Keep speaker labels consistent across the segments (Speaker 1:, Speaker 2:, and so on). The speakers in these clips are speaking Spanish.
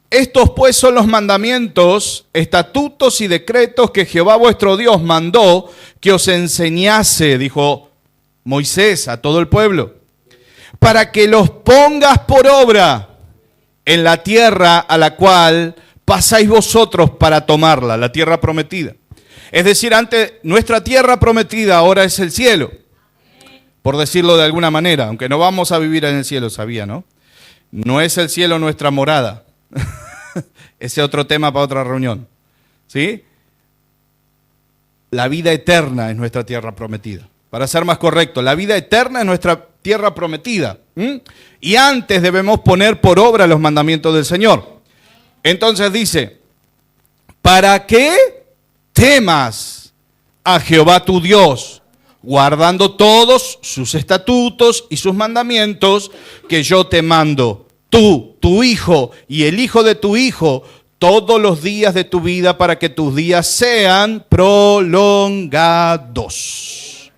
Speaker 1: Estos pues son los mandamientos, estatutos y decretos que Jehová vuestro Dios mandó que os enseñase, dijo Moisés a todo el pueblo, para que los pongas por obra en la tierra a la cual pasáis vosotros para tomarla, la tierra prometida. Es decir, antes nuestra tierra prometida ahora es el cielo, por decirlo de alguna manera, aunque no vamos a vivir en el cielo, sabía, ¿no? No es el cielo nuestra morada. Ese es otro tema para otra reunión, ¿sí? La vida eterna es nuestra tierra prometida. Para ser más correcto, la vida eterna es nuestra tierra prometida. Y antes debemos poner por obra los mandamientos del Señor. Entonces dice, para que temas a Jehová tu Dios, guardando todos sus estatutos y sus mandamientos que yo te mando, tú, tu hijo y el hijo de tu hijo, todos los días de tu vida, para que tus días sean prolongados.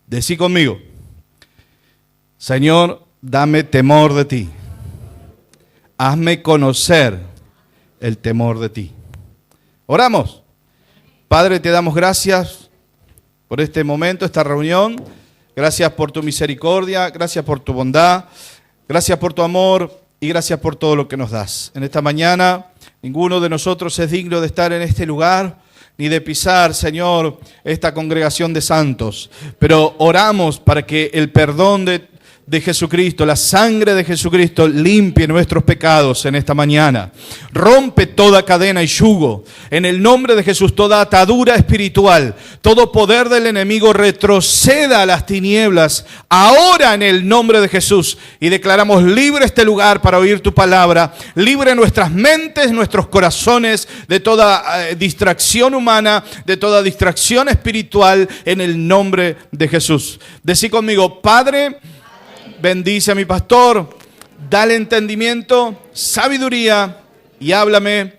Speaker 1: Decí conmigo, Señor, dame temor de ti. Hazme conocer el temor de ti. Oramos. Padre, te damos gracias por este momento, esta reunión. Gracias por tu misericordia, gracias por tu bondad, gracias por tu amor y gracias por todo lo que nos das. En esta mañana, ninguno de nosotros es digno de estar en este lugar, ni de pisar, Señor, esta congregación de santos. Pero oramos para que el perdón de Jesucristo, la sangre de Jesucristo limpie nuestros pecados en esta mañana. Rompe toda cadena y yugo. En el nombre de Jesús, toda atadura espiritual, todo poder del enemigo retroceda a las tinieblas ahora en el nombre de Jesús. Y declaramos libre este lugar para oír tu palabra. Libre nuestras mentes, nuestros corazones de toda distracción humana, de toda distracción espiritual en el nombre de Jesús. Decí conmigo, Padre, bendice a mi pastor, dale entendimiento, sabiduría y háblame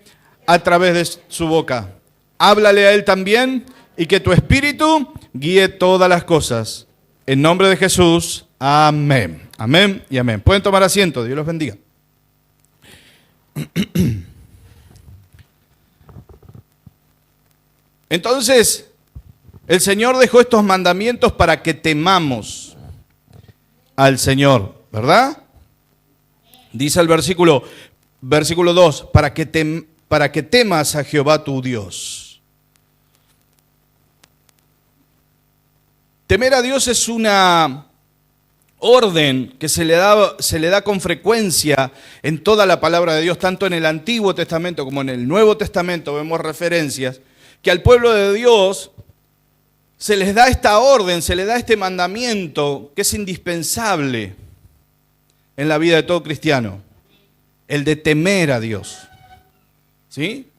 Speaker 1: a través de su boca. Háblale a él también y que tu espíritu guíe todas las cosas. En nombre de Jesús, amén. Amén y amén. Pueden tomar asiento, Dios los bendiga. Entonces, el Señor dejó estos mandamientos para que temamos al Señor, ¿verdad? Dice el versículo 2, para que temas a Jehová tu Dios. Temer a Dios es una orden que se le da con frecuencia en toda la palabra de Dios, tanto en el Antiguo Testamento como en el Nuevo Testamento vemos referencias que al pueblo de Dios se les da esta orden, se les da este mandamiento que es indispensable en la vida de todo cristiano, el de temer a Dios. ¿Sí?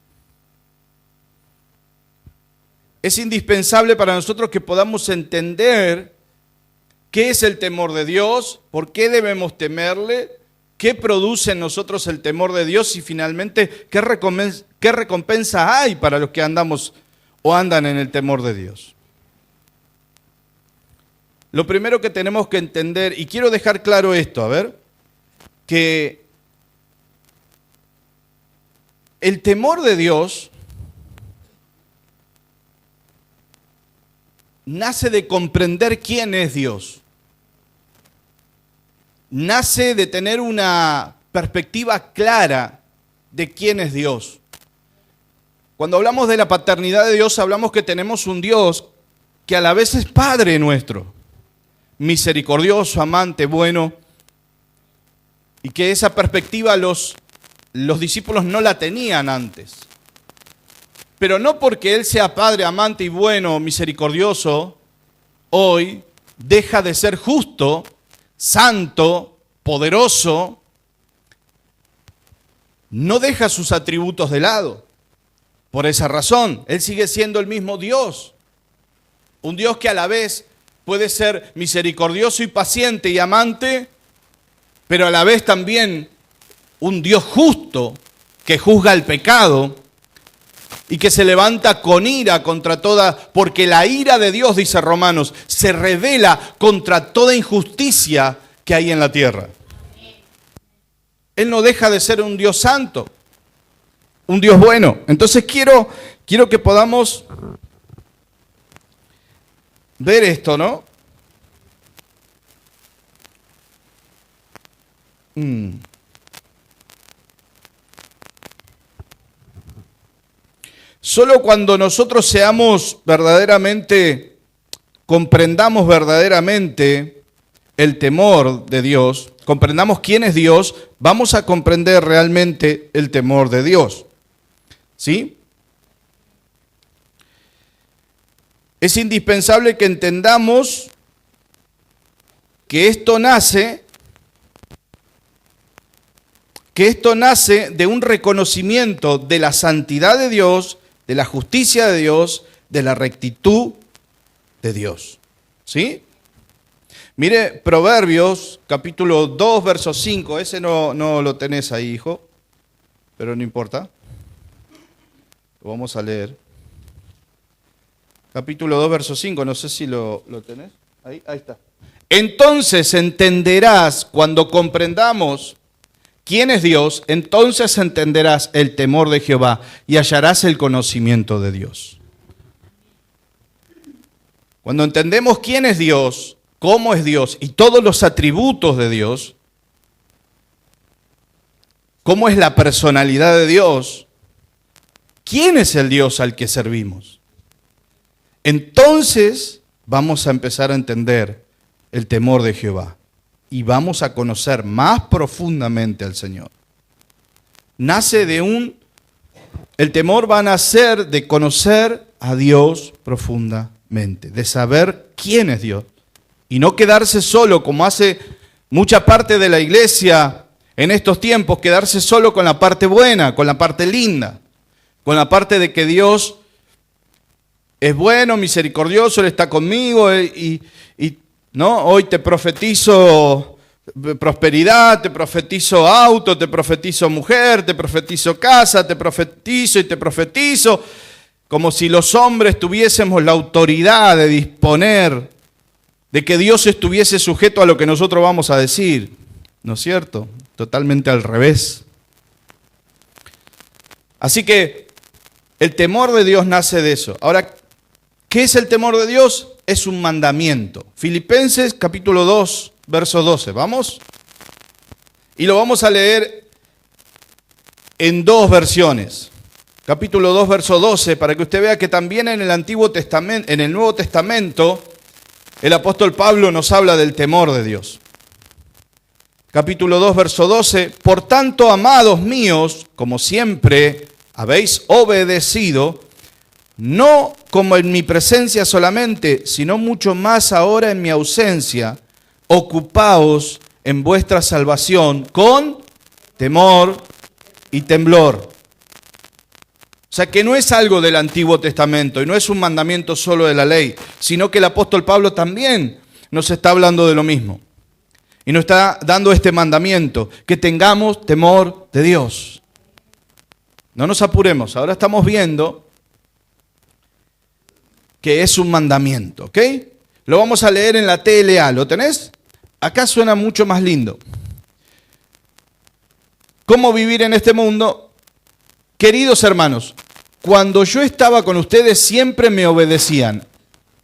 Speaker 1: Es indispensable para nosotros que podamos entender qué es el temor de Dios, por qué debemos temerle, qué produce en nosotros el temor de Dios y finalmente qué recompensa hay para los que andamos o andan en el temor de Dios. Lo primero que tenemos que entender, y quiero dejar claro esto, a ver, que el temor de Dios nace de comprender quién es Dios. Nace de tener una perspectiva clara de quién es Dios. Cuando hablamos de la paternidad de Dios, hablamos que tenemos un Dios que a la vez es Padre nuestro, misericordioso, amante, bueno, y que esa perspectiva los discípulos no la tenían antes. Pero no porque Él sea Padre, amante y bueno, misericordioso, hoy deja de ser justo, santo, poderoso, no deja sus atributos de lado. Por esa razón, Él sigue siendo el mismo Dios, un Dios que a la vez puede ser misericordioso y paciente y amante, pero a la vez también un Dios justo que juzga el pecado y que se levanta con ira contra toda, porque la ira de Dios, dice Romanos, se revela contra toda injusticia que hay en la tierra. Él no deja de ser un Dios santo, un Dios bueno. Entonces quiero que podamos ver esto, ¿no? Solo cuando nosotros seamos verdaderamente, comprendamos verdaderamente el temor de Dios, comprendamos quién es Dios, vamos a comprender realmente el temor de Dios. ¿Sí? Es indispensable que entendamos que esto nace de un reconocimiento de la santidad de Dios, de la justicia de Dios, de la rectitud de Dios. ¿Sí? Mire, Proverbios, capítulo 2, verso 5, ese no lo tenés ahí, hijo, pero no importa. Lo vamos a leer. Capítulo 2, verso 5, no sé si lo tenés. Ahí está. Entonces entenderás, cuando comprendamos quién es Dios, entonces entenderás el temor de Jehová y hallarás el conocimiento de Dios. Cuando entendemos quién es Dios, cómo es Dios y todos los atributos de Dios, cómo es la personalidad de Dios, quién es el Dios al que servimos, entonces vamos a empezar a entender el temor de Jehová. Y vamos a conocer más profundamente al Señor. El temor va a nacer de conocer a Dios profundamente, de saber quién es Dios. Y no quedarse solo, como hace mucha parte de la iglesia en estos tiempos, quedarse solo con la parte buena, con la parte linda, con la parte de que Dios es bueno, misericordioso, Él está conmigo ¿no? Hoy te profetizo prosperidad, te profetizo auto, te profetizo mujer, te profetizo casa, te profetizo, como si los hombres tuviésemos la autoridad de disponer, de que Dios estuviese sujeto a lo que nosotros vamos a decir, ¿no es cierto? Totalmente al revés. Así que el temor de Dios nace de eso. Ahora, ¿qué es el temor de Dios? Es un mandamiento. Filipenses capítulo 2, verso 12. ¿Vamos? Y lo vamos a leer en dos versiones. Capítulo 2, verso 12, para que usted vea que también en el Nuevo Testamento, el apóstol Pablo nos habla del temor de Dios. Capítulo 2, verso 12. Por tanto, amados míos, como siempre habéis obedecido, no como en mi presencia solamente, sino mucho más ahora en mi ausencia, ocupaos en vuestra salvación con temor y temblor. O sea que no es algo del Antiguo Testamento y no es un mandamiento solo de la ley, sino que el apóstol Pablo también nos está hablando de lo mismo. Y nos está dando este mandamiento, que tengamos temor de Dios. No nos apuremos, ahora estamos viendo que es un mandamiento, ¿ok? Lo vamos a leer en la TLA, ¿lo tenés? Acá suena mucho más lindo. ¿Cómo vivir en este mundo? Queridos hermanos, cuando yo estaba con ustedes siempre me obedecían.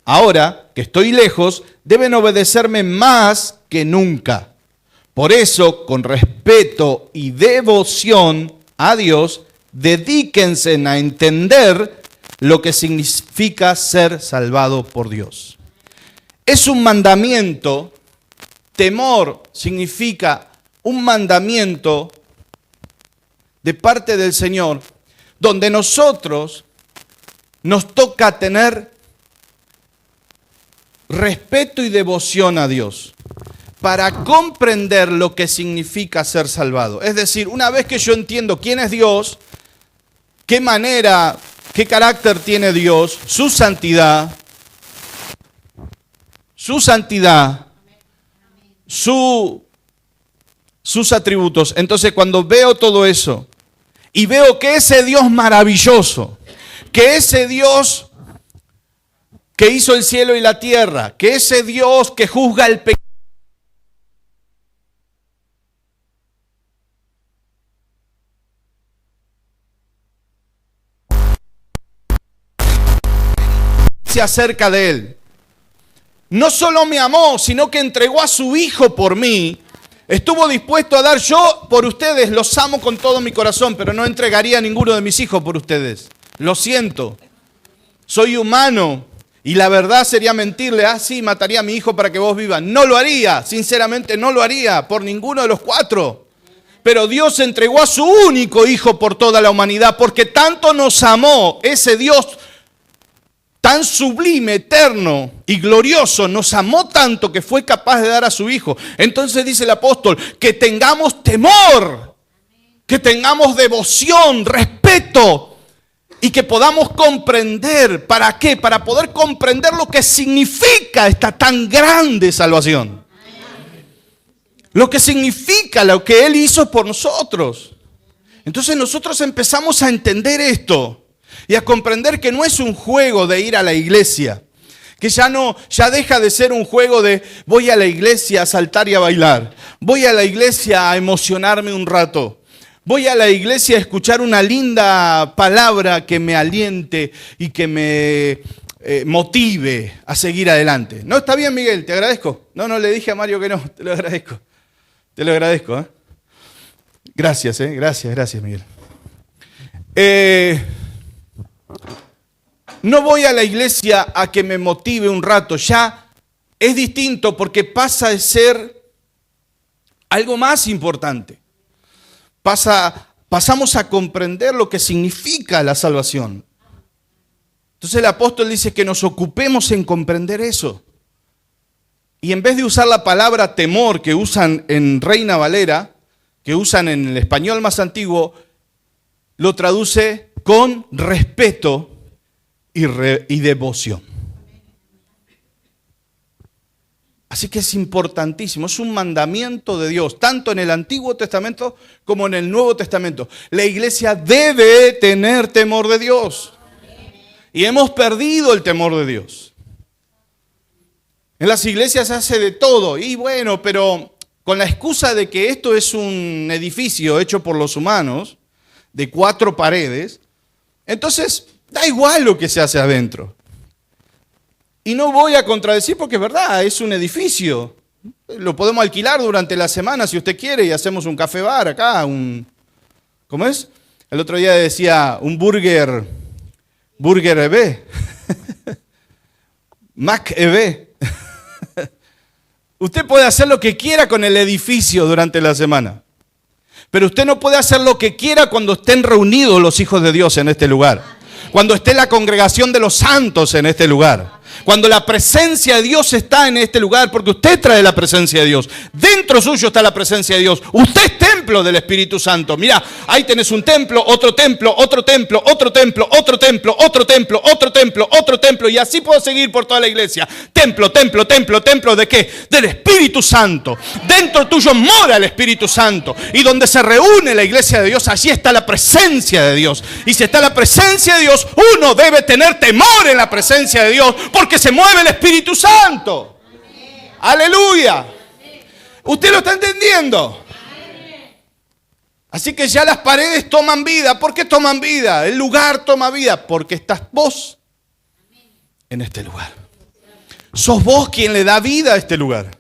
Speaker 1: Ahora que estoy lejos, deben obedecerme más que nunca. Por eso, con respeto y devoción a Dios, dedíquense a entender lo que significa ser salvado por Dios. Es un mandamiento, temor significa un mandamiento de parte del Señor, donde nosotros nos toca tener respeto y devoción a Dios para comprender lo que significa ser salvado. Es decir, una vez que yo entiendo quién es Dios, qué manera, qué carácter tiene Dios, su santidad, sus atributos. Entonces, cuando veo todo eso y veo que ese Dios maravilloso, que ese Dios que hizo el cielo y la tierra, que ese Dios que juzga el pecado, dice acerca de Él. No solo me amó, sino que entregó a su Hijo por mí. Estuvo dispuesto a dar, yo por ustedes los amo con todo mi corazón, pero no entregaría a ninguno de mis hijos por ustedes. Lo siento. Soy humano y la verdad sería mentirle. Sí, mataría a mi hijo para que vos vivas. No lo haría, sinceramente no lo haría por ninguno de los cuatro. Pero Dios entregó a su único Hijo por toda la humanidad, porque tanto nos amó ese Dios tan sublime, eterno y glorioso, nos amó tanto que fue capaz de dar a su Hijo. Entonces dice el apóstol, que tengamos temor, que tengamos devoción, respeto y que podamos comprender. ¿Para qué? Para poder comprender lo que significa esta tan grande salvación. Lo que significa lo que Él hizo por nosotros. Entonces nosotros empezamos a entender esto. Y a comprender que no es un juego de ir a la iglesia, que ya deja de ser un juego de voy a la iglesia a saltar y a bailar, voy a la iglesia a emocionarme un rato, voy a la iglesia a escuchar una linda palabra que me aliente y que me motive a seguir adelante. No, está bien, Miguel, te agradezco. No, le dije a Mario que no, te lo agradezco. Te lo agradezco. Gracias, gracias, Miguel. No voy a la iglesia a que me motive un rato, ya es distinto porque pasa de ser algo más importante. Pasamos a comprender lo que significa la salvación. Entonces el apóstol dice que nos ocupemos en comprender eso. Y en vez de usar la palabra temor que usan en Reina Valera, que usan en el español más antiguo, lo traduce con respeto y devoción. Así que es importantísimo, es un mandamiento de Dios, tanto en el Antiguo Testamento como en el Nuevo Testamento. La iglesia debe tener temor de Dios. Y hemos perdido el temor de Dios. En las iglesias se hace de todo, y bueno, pero con la excusa de que esto es un edificio hecho por los humanos, de 4 paredes, entonces da igual lo que se hace adentro. Y no voy a contradecir porque es verdad, es un edificio. Lo podemos alquilar durante la semana si usted quiere y hacemos un café bar acá, ¿cómo es? El otro día decía un burger EB, Mac EB. Usted puede hacer lo que quiera con el edificio durante la semana, pero usted no puede hacer lo que quiera cuando estén reunidos los hijos de Dios en este lugar, cuando esté la congregación de los santos en este lugar, cuando la presencia de Dios está en este lugar, porque usted trae la presencia de Dios. Dentro suyo está la presencia de Dios. Usted es templo del Espíritu Santo. Mira, ahí tenés un templo, otro templo, otro templo, otro templo, otro templo, otro templo, otro templo, otro templo. Y así puedo seguir por toda la iglesia. Templo, templo, templo, templo. ¿De qué? Del Espíritu Santo. Dentro tuyo mora el Espíritu Santo. Y donde se reúne la iglesia de Dios, allí está la presencia de Dios. Y si está la presencia de Dios, uno debe tener temor en la presencia de Dios, porque se mueve el Espíritu Santo. Amén. Aleluya. Amén. ¿Usted lo está entendiendo? Amén. Así que ya las paredes toman vida. ¿Por qué toman vida? El lugar toma vida. Porque estás vos en este lugar. Sos vos quien le da vida a este lugar.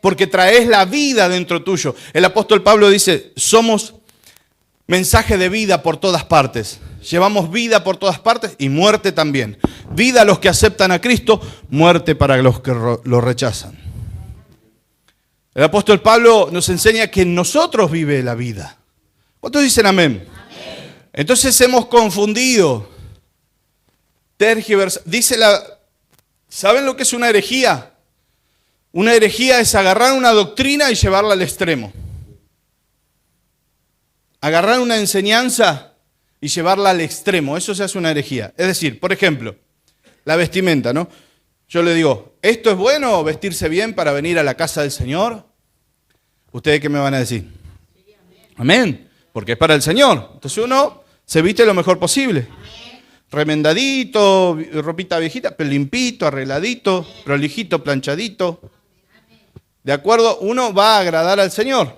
Speaker 1: Porque traes la vida dentro tuyo. El apóstol Pablo dice, somos mensaje de vida por todas partes. Llevamos vida por todas partes y muerte también. Vida a los que aceptan a Cristo, muerte para los que lo rechazan. El apóstol Pablo nos enseña que en nosotros vive la vida. ¿Cuántos dicen amén? Amén. Entonces hemos confundido, tergiversado. ¿Saben lo que es una herejía? Una herejía es agarrar una doctrina y llevarla al extremo. Agarrar una enseñanza y llevarla al extremo, eso se hace una herejía. Es decir, por ejemplo, la vestimenta, ¿no? Yo le digo, ¿esto es bueno vestirse bien para venir a la casa del Señor? ¿Ustedes qué me van a decir? Amén, porque es para el Señor. Entonces uno se viste lo mejor posible. Remendadito, ropita viejita, pero limpito, arregladito, prolijito, planchadito. ¿De acuerdo? Uno va a agradar al Señor,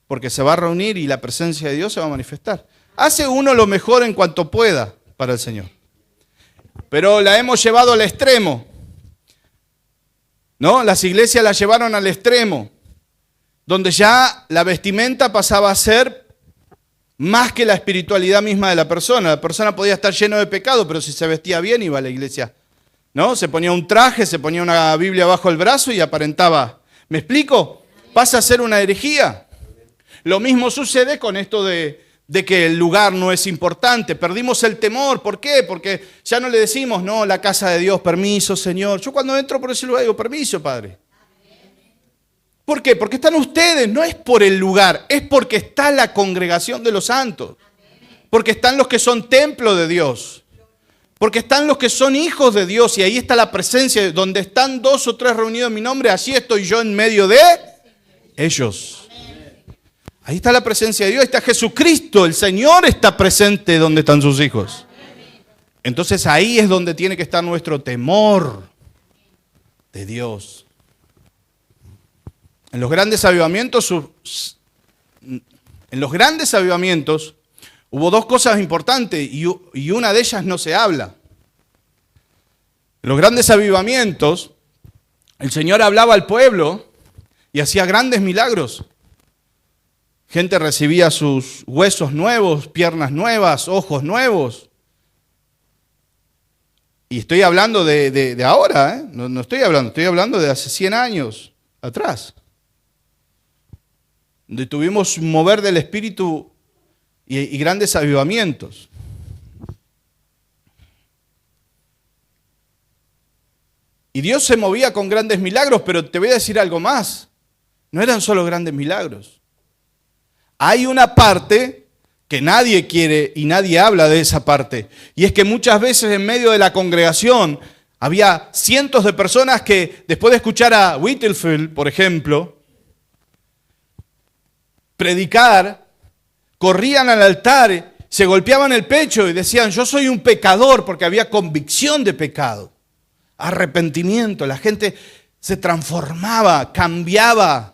Speaker 1: porque se va a reunir y la presencia de Dios se va a manifestar. Hace uno lo mejor en cuanto pueda para el Señor. pero la hemos llevado al extremo, ¿no? Las iglesias la llevaron al extremo, donde ya la vestimenta pasaba a ser más que la espiritualidad misma de la persona. La persona podía estar lleno de pecado, pero si se vestía bien iba a la iglesia, ¿no? Se ponía un traje, se ponía una Biblia bajo el brazo y aparentaba. ¿Me explico? Pasa a ser una herejía. Lo mismo sucede con esto de que el lugar no es importante. Perdimos el temor. ¿Por qué? Porque ya no le decimos, no, la casa de Dios, permiso, Señor. Yo cuando entro por ese lugar digo, permiso, Padre. ¿Por qué? Porque están ustedes, no es por el lugar, es porque está la congregación de los santos. Porque están los que son templo de Dios. Porque están los que son hijos de Dios y ahí está la presencia. Donde están 2 o 3 reunidos en mi nombre, allí estoy yo en medio de ellos. Ahí está la presencia de Dios, ahí está Jesucristo, el Señor está presente donde están sus hijos. Entonces ahí es donde tiene que estar nuestro temor de Dios. En los grandes avivamientos hubo 2 cosas importantes y una de ellas no se habla. En los grandes avivamientos, el Señor hablaba al pueblo y hacía grandes milagros. Gente recibía sus huesos nuevos, piernas nuevas, ojos nuevos. Y estoy hablando de ahora, ¿eh? No estoy hablando de hace 100 años atrás. Donde tuvimos un mover del Espíritu y grandes avivamientos. Y Dios se movía con grandes milagros, pero te voy a decir algo más. No eran solo grandes milagros. Hay una parte que nadie quiere y nadie habla de esa parte. Y es que muchas veces en medio de la congregación había cientos de personas que después de escuchar a Whitefield, por ejemplo, predicar, corrían al altar, se golpeaban el pecho y decían, yo soy un pecador, porque había convicción de pecado, arrepentimiento. La gente se transformaba, cambiaba,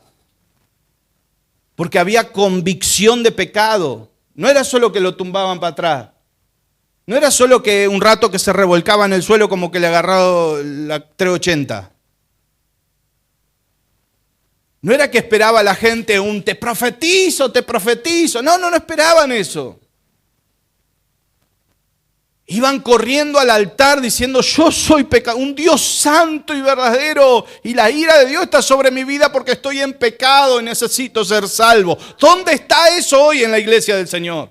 Speaker 1: porque había convicción de pecado. No era solo que lo tumbaban para atrás. No era solo que un rato que se revolcaba en el suelo como que le agarraba la 380. No era que esperaba la gente un te profetizo, te profetizo. No esperaban eso. Iban corriendo al altar diciendo, yo soy pecador, un Dios santo y verdadero, y la ira de Dios está sobre mi vida porque estoy en pecado y necesito ser salvo. ¿Dónde está eso hoy en la iglesia del Señor?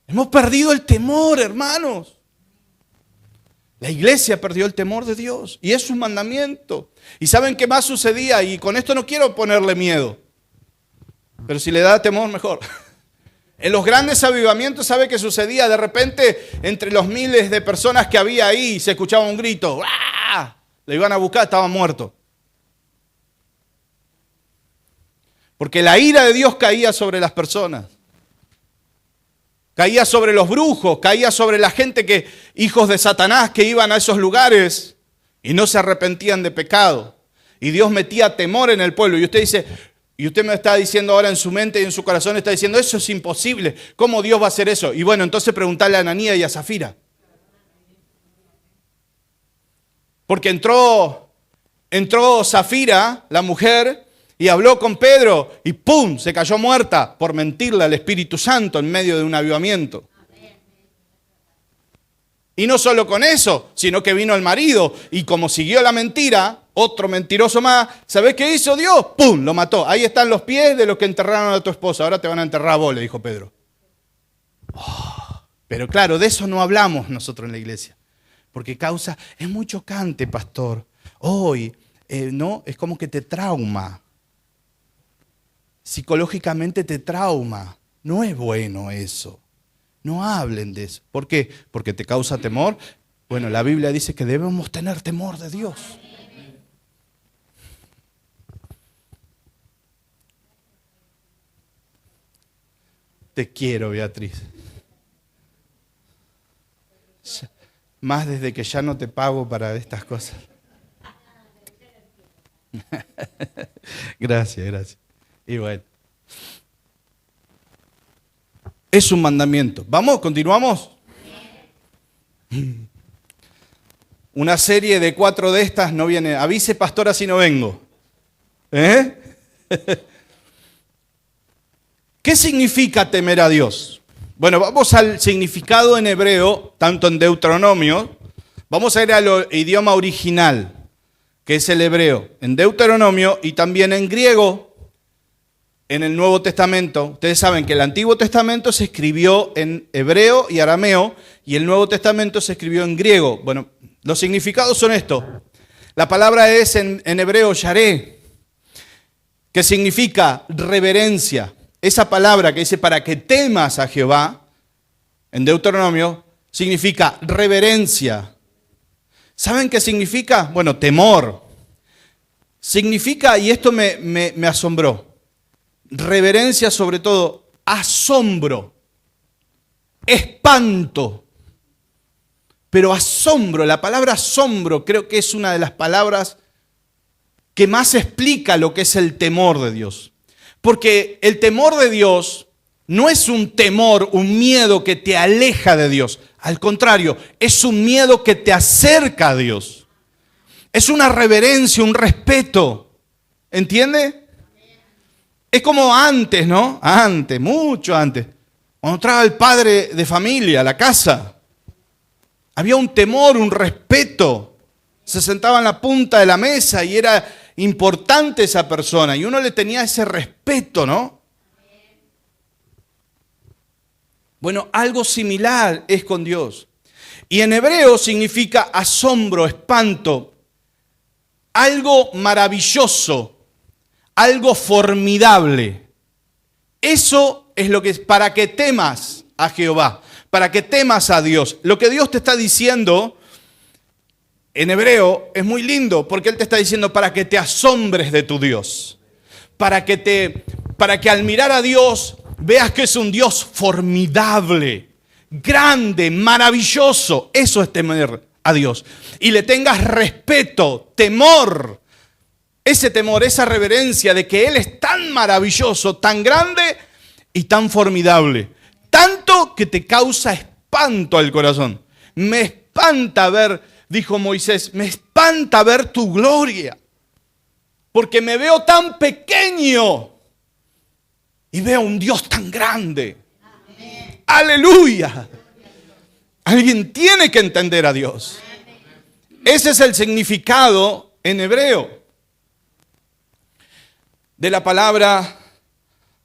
Speaker 1: Hemos perdido el temor, hermanos. La iglesia perdió el temor de Dios y es un mandamiento. ¿Y saben qué más sucedía? Y con esto no quiero ponerle miedo, pero si le da temor, mejor. En los grandes avivamientos, ¿sabe qué sucedía? De repente, entre los miles de personas que había ahí, se escuchaba un grito. ¡Ah! Le iban a buscar, estaba muerto. Porque la ira de Dios caía sobre las personas. Caía sobre los brujos, caía sobre la gente que, hijos de Satanás, que iban a esos lugares y no se arrepentían de pecado. Y Dios metía temor en el pueblo. Y usted dice, y usted me está diciendo ahora en su mente y en su corazón, está diciendo, eso es imposible. ¿Cómo Dios va a hacer eso? Y bueno, entonces preguntarle a Ananías y a Zafira. Porque entró Zafira, la mujer, y habló con Pedro y ¡pum! Se cayó muerta por mentirle al Espíritu Santo en medio de un avivamiento. Y no solo con eso, sino que vino el marido y como siguió la mentira, otro mentiroso más, ¿sabés qué hizo Dios? ¡Pum! Lo mató. Ahí están los pies de los que enterraron a tu esposa. Ahora te van a enterrar a vos, le dijo Pedro. Pero claro, de eso no hablamos nosotros en la iglesia. Porque causa, es muy chocante, pastor. Hoy, ¿no? Es como que te trauma. Psicológicamente te trauma. No es bueno eso. No hablen de eso. ¿Por qué? Porque te causa temor. Bueno, la Biblia dice que debemos tener temor de Dios. Te quiero, Beatriz. Más desde que ya no te pago para estas cosas. Gracias. Y bueno. Es un mandamiento. ¿Vamos? ¿Continuamos? Una serie de 4 de estas no viene. Avise, pastora, si no vengo. ¿Eh? ¿Qué significa temer a Dios? Bueno, vamos al significado en hebreo, tanto en Deuteronomio. Vamos a ir al idioma original, que es el hebreo, en Deuteronomio y también en griego, en el Nuevo Testamento. Ustedes saben que el Antiguo Testamento se escribió en hebreo y arameo, y el Nuevo Testamento se escribió en griego. Bueno, los significados son estos. La palabra es en hebreo yaré, que significa reverencia. Esa palabra que dice para que temas a Jehová, en Deuteronomio, significa reverencia. ¿Saben qué significa? Bueno, temor. Significa, y esto me asombró, reverencia sobre todo, asombro, espanto. Pero asombro, la palabra asombro creo que es una de las palabras que más explica lo que es el temor de Dios. Porque el temor de Dios no es un temor, un miedo que te aleja de Dios. Al contrario, es un miedo que te acerca a Dios. Es una reverencia, un respeto. ¿Entiende? Es como antes, ¿no? Antes, mucho antes. Cuando entraba el padre de familia a la casa, había un temor, un respeto. Se sentaba en la punta de la mesa y era importante esa persona y uno le tenía ese respeto, ¿no? Bueno, algo similar es con Dios. Y en hebreo significa asombro, espanto, algo maravilloso, algo formidable. Eso es lo que es para que temas a Jehová, para que temas a Dios. Lo que Dios te está diciendo en hebreo es muy lindo porque Él te está diciendo para que te asombres de tu Dios. Para que al mirar a Dios veas que es un Dios formidable, grande, maravilloso. Eso es temer a Dios. Y le tengas respeto, temor. Ese temor, esa reverencia de que Él es tan maravilloso, tan grande y tan formidable. Tanto que te causa espanto al corazón. Me espanta ver... Dijo Moisés, me espanta ver tu gloria, porque me veo tan pequeño y veo un Dios tan grande. Amén. ¡Aleluya! Alguien tiene que entender a Dios. Ese es el significado en hebreo de la palabra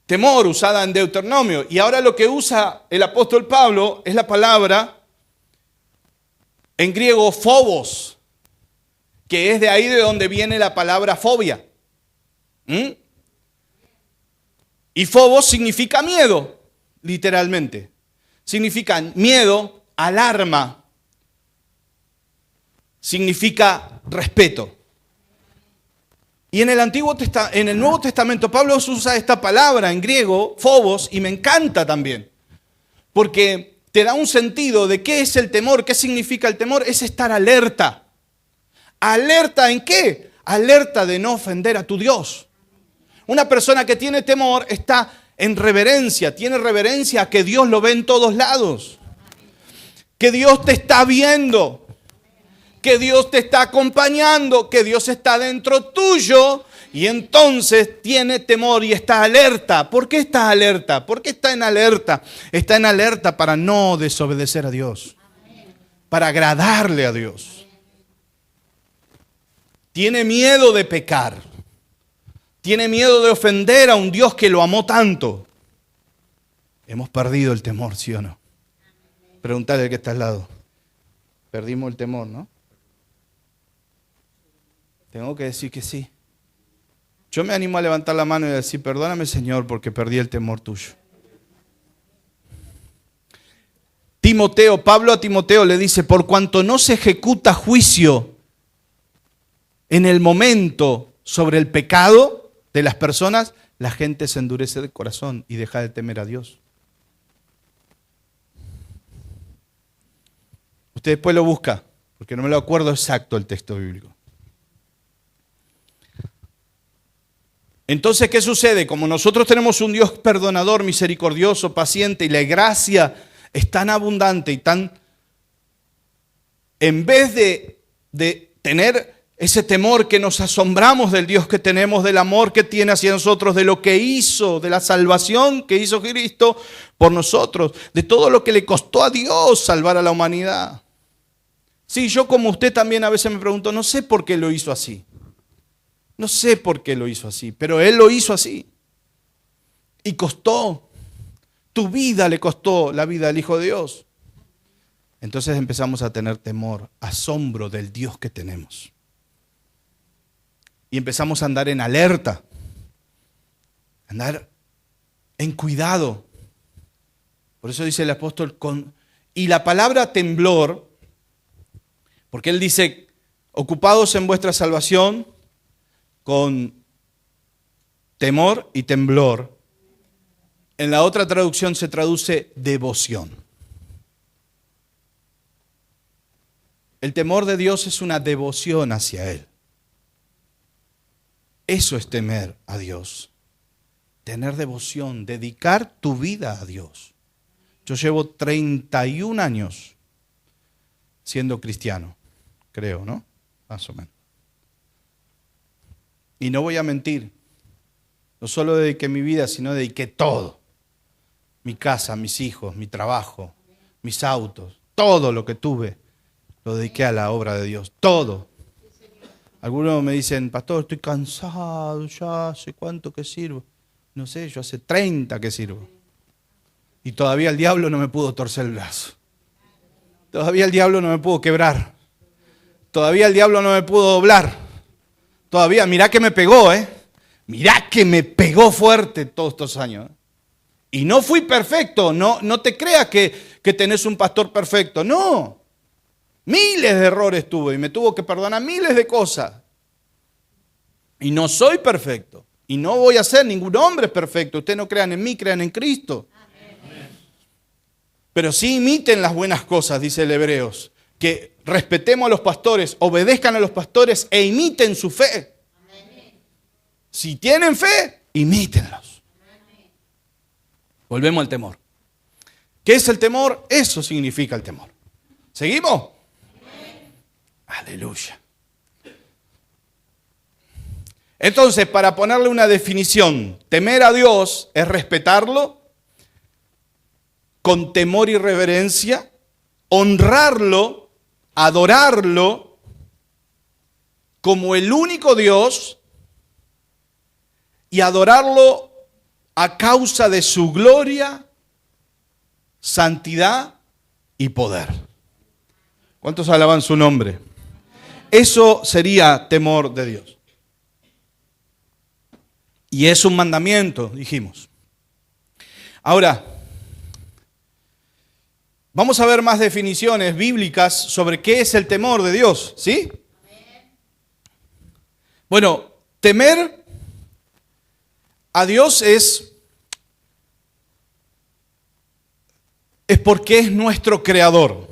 Speaker 1: temor usada en Deuteronomio. Y ahora lo que usa el apóstol Pablo es la palabra en griego, phobos, que es de ahí de donde viene la palabra fobia. Y phobos significa miedo, literalmente. Significa miedo, alarma. Significa respeto. Y en el Nuevo Testamento, Pablo usa esta palabra en griego, phobos, y me encanta también. Porque te da un sentido de qué es el temor, qué significa el temor, es estar alerta. ¿Alerta en qué? Alerta de no ofender a tu Dios. Una persona que tiene temor está en reverencia, tiene reverencia a que Dios lo ve en todos lados. Que Dios te está viendo, que Dios te está acompañando, que Dios está dentro tuyo. Y entonces tiene temor y está alerta. ¿Por qué está alerta? ¿Por qué está en alerta? Está en alerta para no desobedecer a Dios. Para agradarle a Dios. Tiene miedo de pecar. Tiene miedo de ofender a un Dios que lo amó tanto. Hemos perdido el temor, ¿sí o no? Preguntale al que está al lado. Perdimos el temor, ¿no? Tengo que decir que sí. Yo me animo a levantar la mano y a decir, perdóname, Señor, porque perdí el temor tuyo. Pablo a Timoteo le dice, por cuanto no se ejecuta juicio en el momento sobre el pecado de las personas, la gente se endurece de corazón y deja de temer a Dios. Usted después lo busca, porque no me lo acuerdo exacto el texto bíblico. Entonces, ¿qué sucede? Como nosotros tenemos un Dios perdonador, misericordioso, paciente, y la gracia es tan abundante y tan en vez de tener ese temor que nos asombramos del Dios que tenemos, del amor que tiene hacia nosotros, de lo que hizo, de la salvación que hizo Cristo por nosotros, de todo lo que le costó a Dios salvar a la humanidad. Sí, yo como usted también a veces me pregunto, no sé por qué lo hizo así. No sé por qué lo hizo así, pero Él lo hizo así. Y costó. Tu vida le costó la vida al Hijo de Dios. Entonces empezamos a tener temor, asombro del Dios que tenemos. Y empezamos a andar en alerta, andar en cuidado. Por eso dice el apóstol, y la palabra temblor, porque él dice, ocupados en vuestra salvación, con temor y temblor. En la otra traducción se traduce devoción. El temor de Dios es una devoción hacia Él. Eso es temer a Dios. Tener devoción, dedicar tu vida a Dios. Yo llevo 31 años siendo cristiano, creo, ¿no? Más o menos. Y no voy a mentir. No solo dediqué mi vida, sino dediqué todo. Mi casa, mis hijos, mi trabajo, mis autos, todo lo que tuve, lo dediqué a la obra de Dios. Todo. Algunos me dicen, pastor, estoy cansado, ya hace cuánto que sirvo. No sé, yo hace 30 que sirvo. Y todavía el diablo no me pudo torcer el brazo. Todavía el diablo no me pudo quebrar. Todavía el diablo no me pudo doblar. Todavía, mirá que me pegó, Mirá que me pegó fuerte todos estos años. Y no fui perfecto, no te creas que tenés un pastor perfecto, no. Miles de errores tuve y me tuvo que perdonar miles de cosas. Y no soy perfecto. Y no voy a ser, ningún hombre es perfecto. Ustedes no crean en mí, crean en Cristo. Amén. Pero sí imiten las buenas cosas, dice el Hebreos. Que respetemos a los pastores, obedezcan a los pastores e imiten su fe. Amén. Si tienen fe, imítenlos. Amén. Volvemos al temor. ¿Qué es el temor? Eso significa el temor. ¿Seguimos? Aleluya. Entonces, para ponerle una definición, temer a Dios es respetarlo con temor y reverencia, honrarlo, adorarlo como el único Dios y adorarlo a causa de su gloria, santidad y poder. ¿Cuántos alaban su nombre? Eso sería temor de Dios. Y es un mandamiento, dijimos. Ahora, vamos a ver más definiciones bíblicas sobre qué es el temor de Dios, ¿sí? Bueno, temer a Dios es porque es nuestro creador.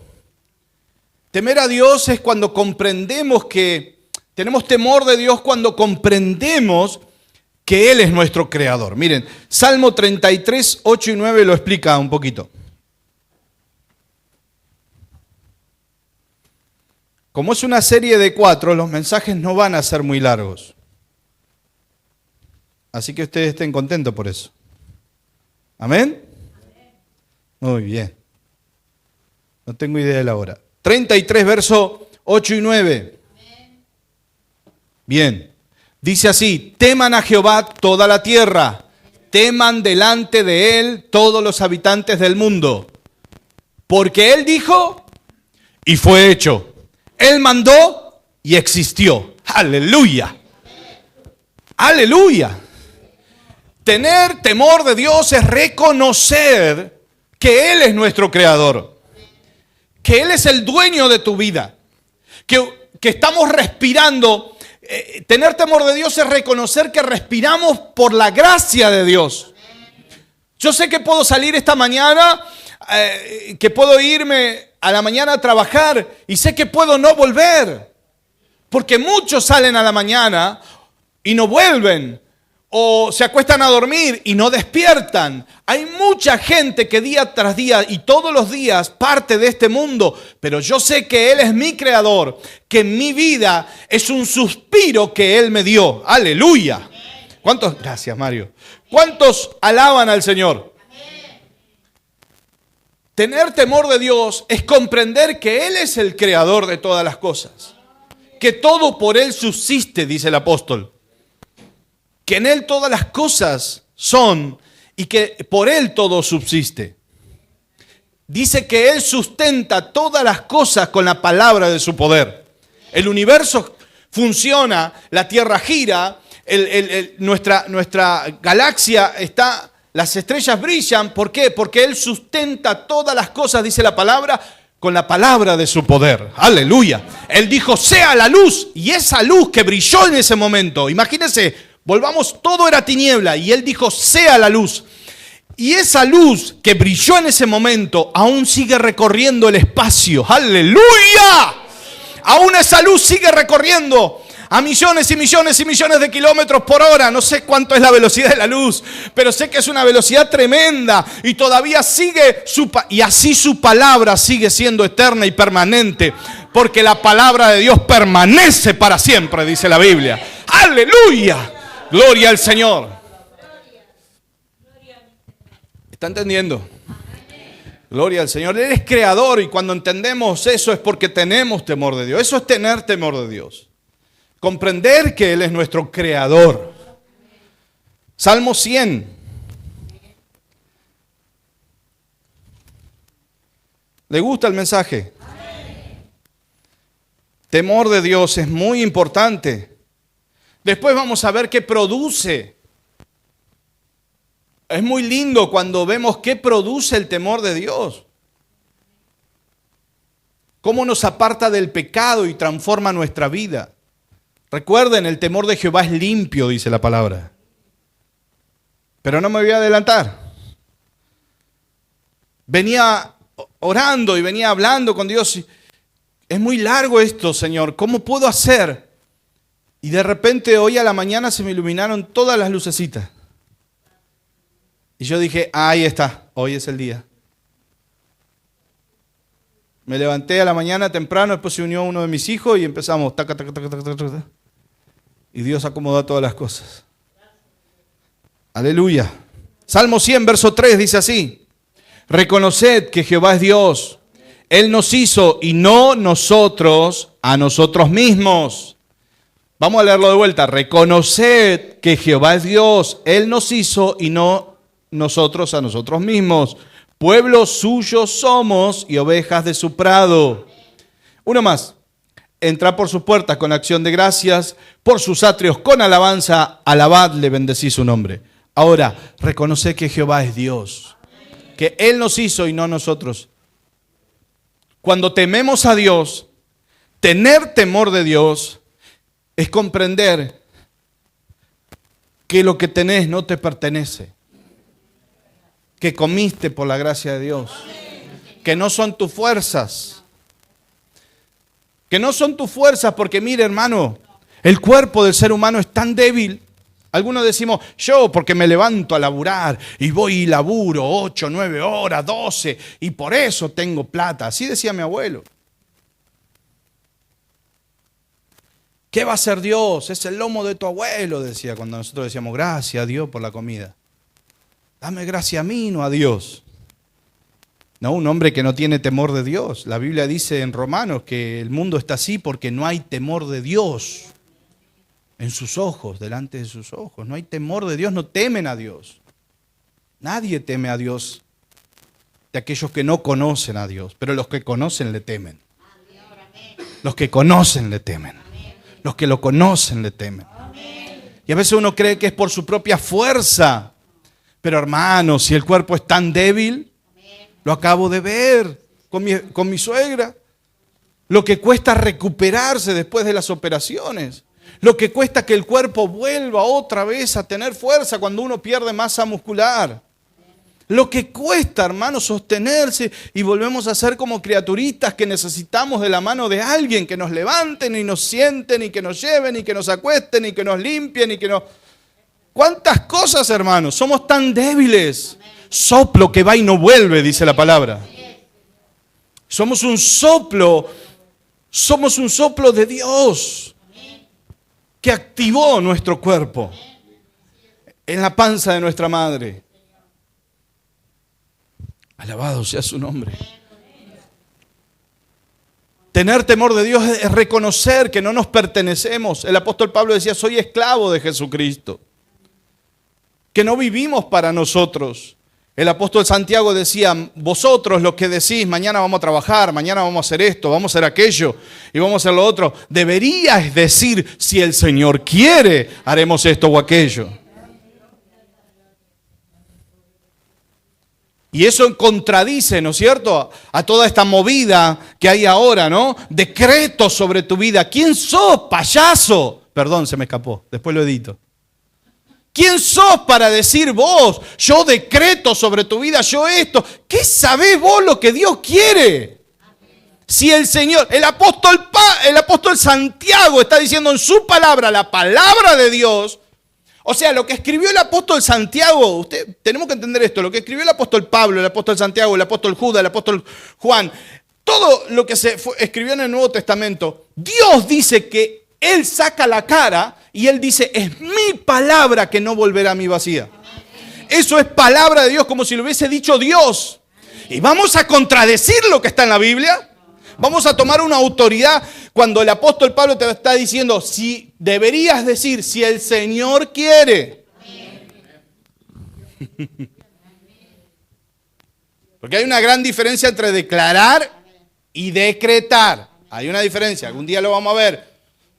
Speaker 1: Temer a Dios es cuando comprendemos tenemos temor de Dios cuando comprendemos que Él es nuestro creador. Miren, Salmo 33, 8 y 9 lo explica un poquito. Como es una serie de 4, los mensajes no van a ser muy largos. Así que ustedes estén contentos por eso. ¿Amén? Muy bien. No tengo idea de la hora. 33, verso 8 y 9. Bien. Dice así, teman a Jehová toda la tierra, teman delante de Él todos los habitantes del mundo. Porque Él dijo y fue hecho. Él mandó y existió. Aleluya. Aleluya. Tener temor de Dios es reconocer que Él es nuestro creador. Que Él es el dueño de tu vida. Que estamos respirando. Tener temor de Dios es reconocer que respiramos por la gracia de Dios. Yo sé que puedo salir esta mañana, que puedo irme a la mañana a trabajar y sé que puedo no volver. Porque muchos salen a la mañana y no vuelven. o se acuestan a dormir y no despiertan. Hay mucha gente que día tras día y todos los días parte de este mundo, pero yo sé que Él es mi creador, que mi vida es un suspiro que Él me dio. ¡Aleluya! ¿Cuántos? Gracias, Mario. ¿Cuántos alaban al Señor? Tener temor de Dios es comprender que Él es el creador de todas las cosas, que todo por Él subsiste, dice el apóstol, que en Él todas las cosas son y que por Él todo subsiste. Dice que Él sustenta todas las cosas con la palabra de su poder. El universo funciona, la Tierra gira, nuestra galaxia está... Las estrellas brillan, ¿por qué? Porque Él sustenta todas las cosas, dice la palabra, con la palabra de su poder. ¡Aleluya! Él dijo, sea la luz, y esa luz que brilló en ese momento, imagínense, volvamos, todo era tiniebla, y Él dijo, sea la luz. Y esa luz que brilló en ese momento, aún sigue recorriendo el espacio. ¡Aleluya! Aún esa luz sigue recorriendo a millones y millones y millones de kilómetros por hora. No sé cuánto es la velocidad de la luz, pero sé que es una velocidad tremenda y todavía sigue y así su palabra sigue siendo eterna y permanente, porque la palabra de Dios permanece para siempre, dice la Biblia. ¡Aleluya! Gloria al Señor. ¿Está entendiendo? Gloria al Señor. Él es creador y cuando entendemos eso es porque tenemos temor de Dios. Eso es tener temor de Dios. Comprender que Él es nuestro creador. Salmo 100. ¿Le gusta el mensaje? Temor de Dios es muy importante. Después vamos a ver qué produce. Es muy lindo cuando vemos qué produce el temor de Dios. Cómo nos aparta del pecado y transforma nuestra vida. Recuerden, el temor de Jehová es limpio, dice la palabra. Pero no me voy a adelantar. Venía orando y venía hablando con Dios. Es muy largo esto, Señor. ¿Cómo puedo hacer? Y de repente hoy a la mañana se me iluminaron todas las lucecitas. Y yo dije, ahí está, hoy es el día. Me levanté a la mañana temprano, después se unió uno de mis hijos y empezamos, taca, taca, taca, taca, taca, taca. Y Dios acomodó todas las cosas. Aleluya. Salmo 100, verso 3 dice así: reconoced que Jehová es Dios. Él nos hizo y no nosotros a nosotros mismos. Vamos a leerlo de vuelta. Reconoced que Jehová es Dios. Él nos hizo y no nosotros a nosotros mismos. Pueblo suyo somos y ovejas de su prado. Uno más. Entrad por sus puertas con acción de gracias, por sus atrios con alabanza, alabadle, bendecí su nombre. Ahora, reconoced que Jehová es Dios, que Él nos hizo y no nosotros. Cuando tememos a Dios, tener temor de Dios es comprender que lo que tenés no te pertenece, que comiste por la gracia de Dios, que no son tus fuerzas. Que no son tus fuerzas, porque mire, hermano, el cuerpo del ser humano es tan débil. Algunos decimos, yo porque me levanto a laburar y voy y laburo 8, 9 horas, 12 y por eso tengo plata. Así decía mi abuelo. ¿Qué va a hacer Dios? Es el lomo de tu abuelo, decía cuando nosotros decíamos, gracias a Dios por la comida. Dame gracia a mí, no a Dios. No, un hombre que no tiene temor de Dios. La Biblia dice en Romanos que el mundo está así porque no hay temor de Dios en sus ojos, delante de sus ojos. No hay temor de Dios, no temen a Dios. Nadie teme a Dios de aquellos que no conocen a Dios, pero los que conocen le temen. Los que conocen le temen. Los que lo conocen le temen. Y a veces uno cree que es por su propia fuerza. Pero hermano, si el cuerpo es tan débil, lo acabo de ver con mi suegra. Lo que cuesta recuperarse después de las operaciones. Lo que cuesta que el cuerpo vuelva otra vez a tener fuerza cuando uno pierde masa muscular. Lo que cuesta, hermano, sostenerse y volvemos a ser como criaturitas que necesitamos de la mano de alguien que nos levanten y nos sienten y que nos lleven y que nos acuesten y que nos limpien y que nos... ¿Cuántas cosas, hermanos? Somos tan débiles. Soplo que va y no vuelve, dice la palabra. Somos un soplo de Dios que activó nuestro cuerpo en la panza de nuestra madre. Alabado sea su nombre. Tener temor de Dios es reconocer que no nos pertenecemos. El apóstol Pablo decía, soy esclavo de Jesucristo. Que no vivimos para nosotros. El apóstol Santiago decía, vosotros los que decís, mañana vamos a trabajar, mañana vamos a hacer esto, vamos a hacer aquello y vamos a hacer lo otro, deberíais decir, si el Señor quiere, haremos esto o aquello. Y eso contradice, ¿no es cierto?, a toda esta movida que hay ahora, ¿no? Decretos sobre tu vida. ¿Quién sos, payaso? Perdón, se me escapó, después lo edito. ¿Quién sos para decir vos, yo decreto sobre tu vida, yo esto? ¿Qué sabés vos lo que Dios quiere? Si el Señor, el apóstol Santiago está diciendo en su palabra, la palabra de Dios. O sea, lo que escribió el apóstol Santiago, tenemos que entender esto, lo que escribió el apóstol Pablo, el apóstol Santiago, el apóstol Judas, el apóstol Juan, todo lo que se escribió en el Nuevo Testamento, Dios dice que Él saca la cara y Él dice, es mi palabra que no volverá a mí vacía. Eso es palabra de Dios, como si lo hubiese dicho Dios. Y vamos a contradecir lo que está en la Biblia. Vamos a tomar una autoridad cuando el apóstol Pablo te está diciendo, si deberías decir, si el Señor quiere. Porque hay una gran diferencia entre declarar y decretar. Hay una diferencia, algún día lo vamos a ver.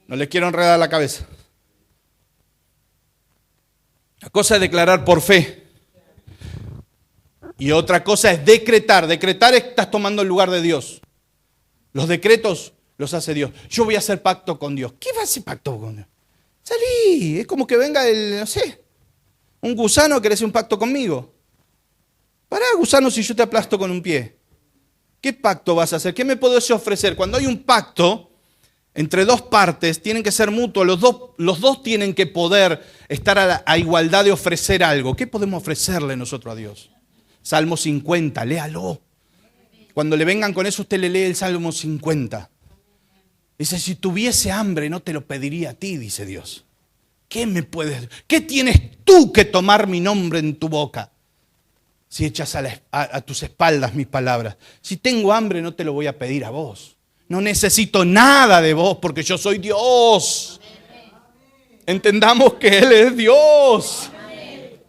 Speaker 1: No les quiero enredar la cabeza. La cosa es declarar por fe. Y otra cosa es decretar. Decretar es que estás tomando el lugar de Dios. Los decretos los hace Dios. Yo voy a hacer pacto con Dios. ¿Qué va a hacer pacto con Dios? Salí. Es como que venga un gusano que quiere hacer un pacto conmigo. Pará, gusano, si yo te aplasto con un pie. ¿Qué pacto vas a hacer? ¿Qué me podés ofrecer? Cuando hay un pacto entre dos partes, tienen que ser mutuos. Los dos tienen que poder estar a igualdad de ofrecer algo. ¿Qué podemos ofrecerle nosotros a Dios? Salmo 50, léalo. Cuando le vengan con eso, usted le lee el Salmo 50. Dice, si tuviese hambre, no te lo pediría a ti, dice Dios. ¿Qué tienes tú que tomar mi nombre en tu boca? Si echas a tus espaldas mis palabras. Si tengo hambre, no te lo voy a pedir a vos. No necesito nada de vos, porque yo soy Dios. Entendamos que Él es Dios.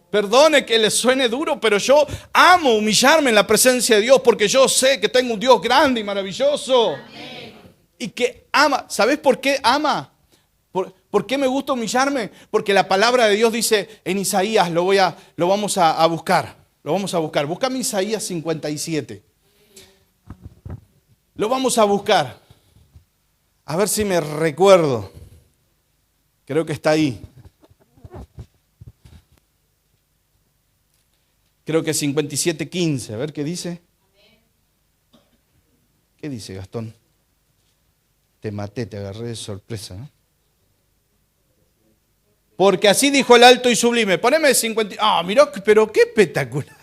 Speaker 1: Perdone que le suene duro, pero yo amo humillarme en la presencia de Dios porque yo sé que tengo un Dios grande y maravilloso. Amén. Y que ama. ¿Sabes por qué ama? ¿Por qué me gusta humillarme? Porque la palabra de Dios dice en Isaías, lo vamos a buscar. Lo vamos a buscar. Búscame Isaías 57. Lo vamos a buscar. A ver si me recuerdo. Creo que está ahí. Creo que 57:15. A ver qué dice. ¿Qué dice, Gastón? Te maté, te agarré de sorpresa, ¿no? Porque así dijo el alto y sublime. Poneme 50. Mirá, pero qué espectacular.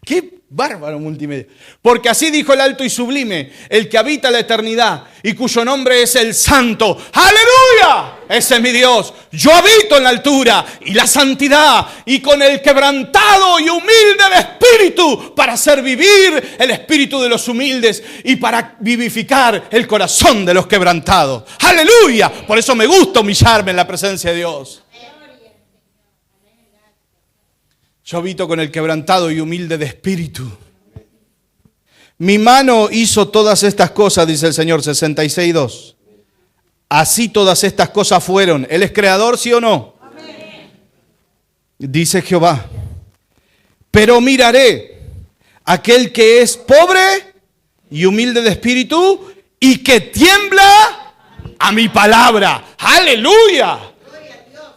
Speaker 1: Qué bárbaro multimedia. Porque así dijo el alto y sublime, el que habita la eternidad y cuyo nombre es el Santo. ¡Aleluya! Ese es mi Dios. Yo habito en la altura y la santidad y con el quebrantado y humilde de espíritu para hacer vivir el espíritu de los humildes y para vivificar el corazón de los quebrantados. ¡Aleluya! Por eso me gusta humillarme en la presencia de Dios. Yo habito con el quebrantado y humilde de espíritu. Mi mano hizo todas estas cosas, dice el Señor, 66:2. Así todas estas cosas fueron. ¿Él es creador, sí o no? Amén. Dice Jehová. Pero miraré aquel que es pobre y humilde de espíritu y que tiembla a mi palabra. ¡Aleluya!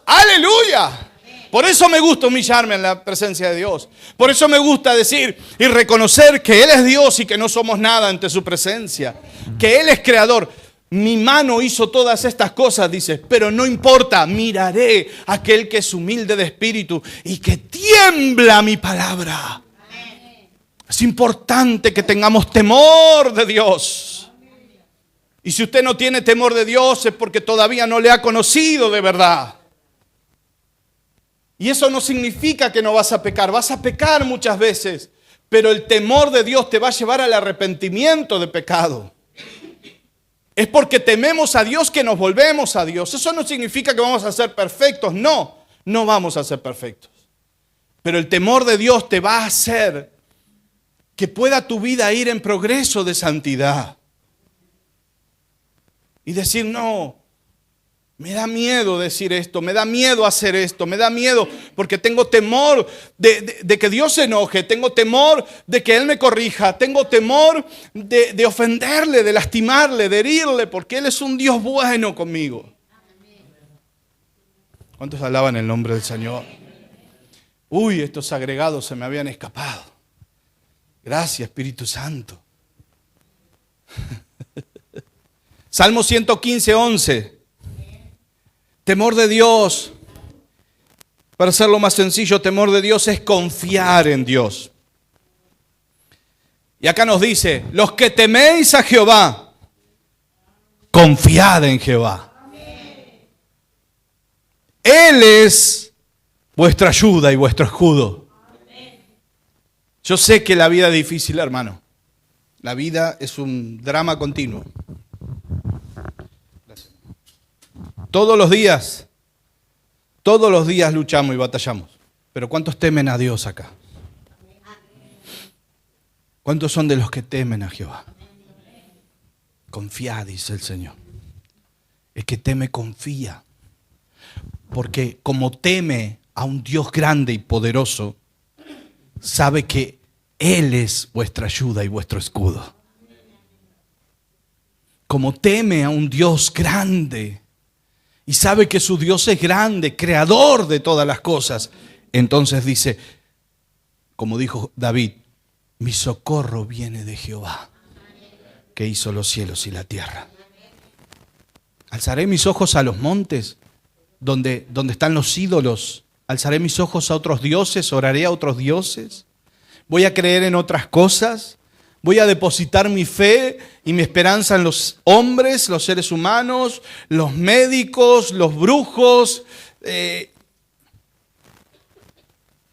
Speaker 1: ¡Aleluya! Por eso me gusta humillarme en la presencia de Dios. Por eso me gusta decir y reconocer que Él es Dios y que no somos nada ante su presencia. Que Él es creador. Mi mano hizo todas estas cosas, dice, pero no importa, miraré a aquel que es humilde de espíritu y que tiembla mi palabra. Es importante que tengamos temor de Dios. Y si usted no tiene temor de Dios es porque todavía no le ha conocido de verdad. Y eso no significa que no vas a pecar. Vas a pecar muchas veces, pero el temor de Dios te va a llevar al arrepentimiento de pecado. Es porque tememos a Dios que nos volvemos a Dios. Eso no significa que vamos a ser perfectos. No, no vamos a ser perfectos. Pero el temor de Dios te va a hacer que pueda tu vida ir en progreso de santidad. Y decir, no, me da miedo decir esto, me da miedo hacer esto, me da miedo porque tengo temor de que Dios se enoje, tengo temor de que Él me corrija, tengo temor de ofenderle, de lastimarle, de herirle, porque Él es un Dios bueno conmigo. ¿Cuántos alaban el nombre del Señor? Uy, estos agregados se me habían escapado. Gracias, Espíritu Santo. Salmo 115, 11. Temor de Dios, para hacerlo más sencillo, temor de Dios es confiar en Dios. Y acá nos dice, los que teméis a Jehová, confiad en Jehová. Él es vuestra ayuda y vuestro escudo. Yo sé que la vida es difícil, hermano. La vida es un drama continuo. Todos los días luchamos y batallamos. Pero ¿cuántos temen a Dios acá? ¿Cuántos son de los que temen a Jehová? Confía, dice el Señor. El que teme, confía. Porque como teme a un Dios grande y poderoso, sabe que Él es vuestra ayuda y vuestro escudo. Como teme a un Dios grande y sabe que su Dios es grande, creador de todas las cosas, entonces dice, como dijo David, mi socorro viene de Jehová, que hizo los cielos y la tierra. Alzaré mis ojos a los montes, donde están los ídolos. Alzaré mis ojos a otros dioses, oraré a otros dioses. Voy a creer en otras cosas. Voy a depositar mi fe y mi esperanza en los hombres, los seres humanos, los médicos, los brujos,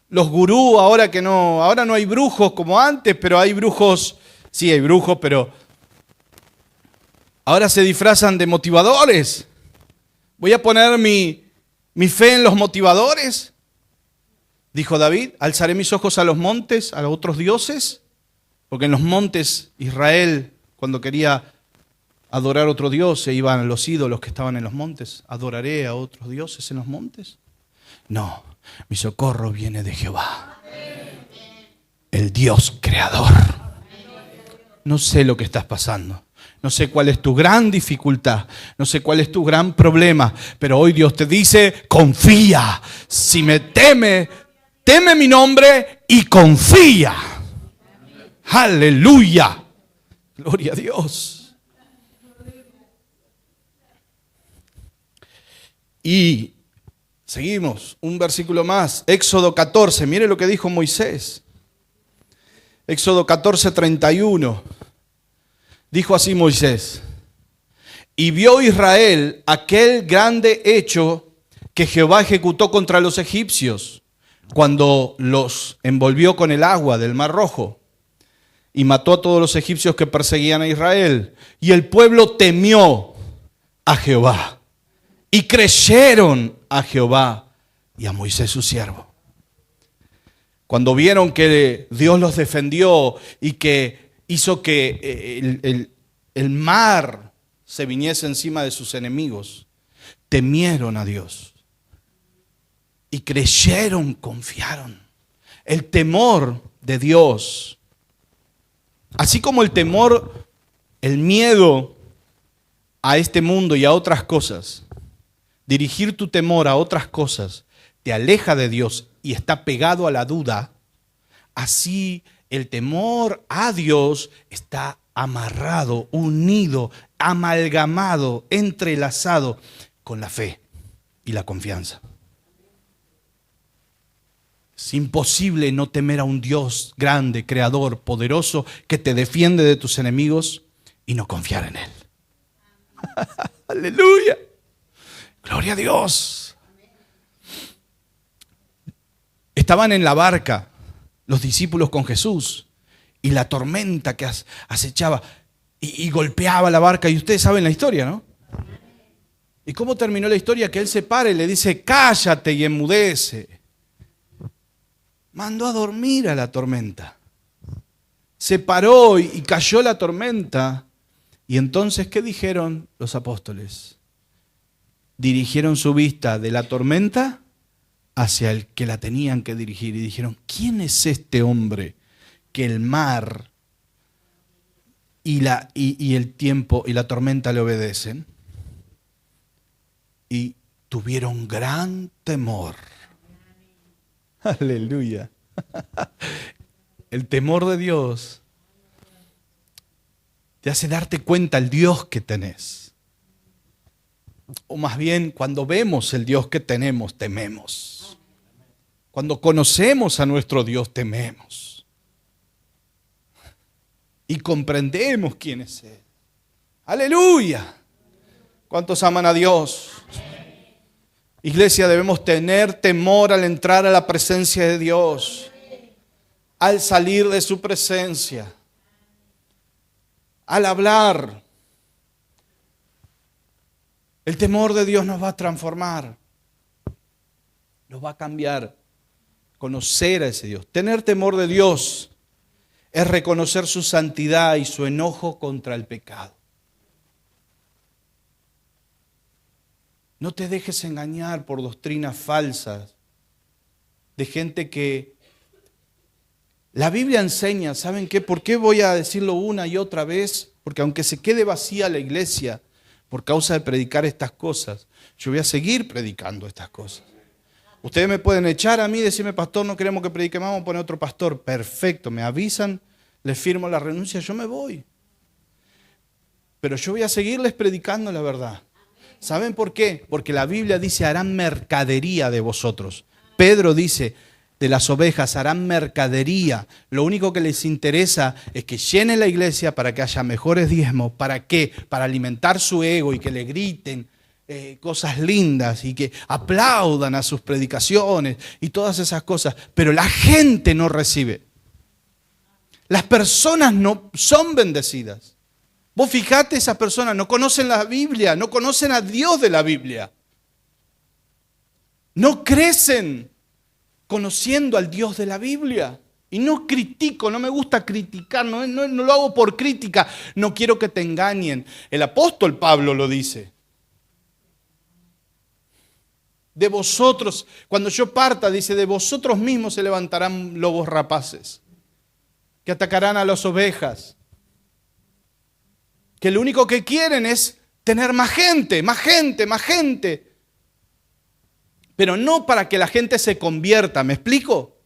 Speaker 1: los gurús. Ahora no hay brujos como antes, pero hay brujos. Sí, hay brujos, pero ahora se disfrazan de motivadores. Voy a poner mi fe en los motivadores. Dijo David, alzaré mis ojos a los montes, a otros dioses. Porque en los montes Israel, cuando quería adorar a otro dios, se iban a los ídolos que estaban en los montes. ¿Adoraré a otros dioses en los montes? No, mi socorro viene de Jehová, el Dios creador. No sé lo que estás pasando. No sé cuál es tu gran dificultad. No sé cuál es tu gran problema. Pero hoy Dios te dice, confía. Si me teme mi nombre y confía. Aleluya. Gloria a Dios. Y seguimos, un versículo más. Éxodo 14, mire lo que dijo Moisés. Éxodo 14, 31. Dijo así Moisés: y vio Israel aquel grande hecho que Jehová ejecutó contra los egipcios, cuando los envolvió con el agua del Mar Rojo, y mató a todos los egipcios que perseguían a Israel. Y el pueblo temió a Jehová, y creyeron a Jehová y a Moisés su siervo. Cuando vieron que Dios los defendió y que hizo que el mar se viniese encima de sus enemigos, temieron a Dios y creyeron, confiaron. El temor de Dios, así como el temor, el miedo a este mundo y a otras cosas, dirigir tu temor a otras cosas te aleja de Dios y está pegado a la duda. Así el temor a Dios está amarrado, unido, amalgamado, entrelazado con la fe y la confianza. Es imposible no temer a un Dios grande, creador, poderoso, que te defiende de tus enemigos y no confiar en Él. ¡Aleluya! ¡Gloria a Dios! Estaban en la barca los discípulos con Jesús y la tormenta que acechaba y golpeaba la barca. Y ustedes saben la historia, ¿no? ¿Y cómo terminó la historia? Que Él se para y le dice, cállate y enmudece. Mandó a dormir a la tormenta. Se paró y cayó la tormenta. Y entonces, ¿qué dijeron los apóstoles? Dirigieron su vista de la tormenta hacia el que la tenían que dirigir. Y dijeron, ¿quién es este hombre que el mar y el tiempo y la tormenta le obedecen? Y tuvieron gran temor. Aleluya. El temor de Dios te hace darte cuenta el Dios que tenés. O más bien, cuando vemos el Dios que tenemos, tememos. Cuando conocemos a nuestro Dios, tememos. Y comprendemos quién es Él. ¡Aleluya! ¿Cuántos aman a Dios? Iglesia, debemos tener temor al entrar a la presencia de Dios, al salir de su presencia, al hablar. El temor de Dios nos va a transformar, nos va a cambiar. Conocer a ese Dios. Tener temor de Dios es reconocer su santidad y su enojo contra el pecado. No te dejes engañar por doctrinas falsas de gente que la Biblia enseña. ¿Saben qué? ¿Por qué voy a decirlo una y otra vez? Porque aunque se quede vacía la iglesia por causa de predicar estas cosas, yo voy a seguir predicando estas cosas. Ustedes me pueden echar a mí y decirme, pastor, no queremos que prediquemos, vamos a poner otro pastor. Perfecto, me avisan, les firmo la renuncia, yo me voy. Pero yo voy a seguirles predicando la verdad. ¿Saben por qué? Porque la Biblia dice, harán mercadería de vosotros. Pedro dice, de las ovejas harán mercadería. Lo único que les interesa es que llenen la iglesia para que haya mejores diezmos. ¿Para qué? Para alimentar su ego y que le griten cosas lindas y que aplaudan a sus predicaciones y todas esas cosas. Pero la gente no recibe. Las personas no son bendecidas. Vos fijate, esas personas no conocen la Biblia, no conocen a Dios de la Biblia. No crecen conociendo al Dios de la Biblia. Y no critico, no me gusta criticar, no lo hago por crítica. No quiero que te engañen. El apóstol Pablo lo dice. De vosotros, cuando yo parta, dice, de vosotros mismos se levantarán lobos rapaces, que atacarán a las ovejas. Que lo único que quieren es tener más gente, más gente, más gente. Pero no para que la gente se convierta, ¿me explico?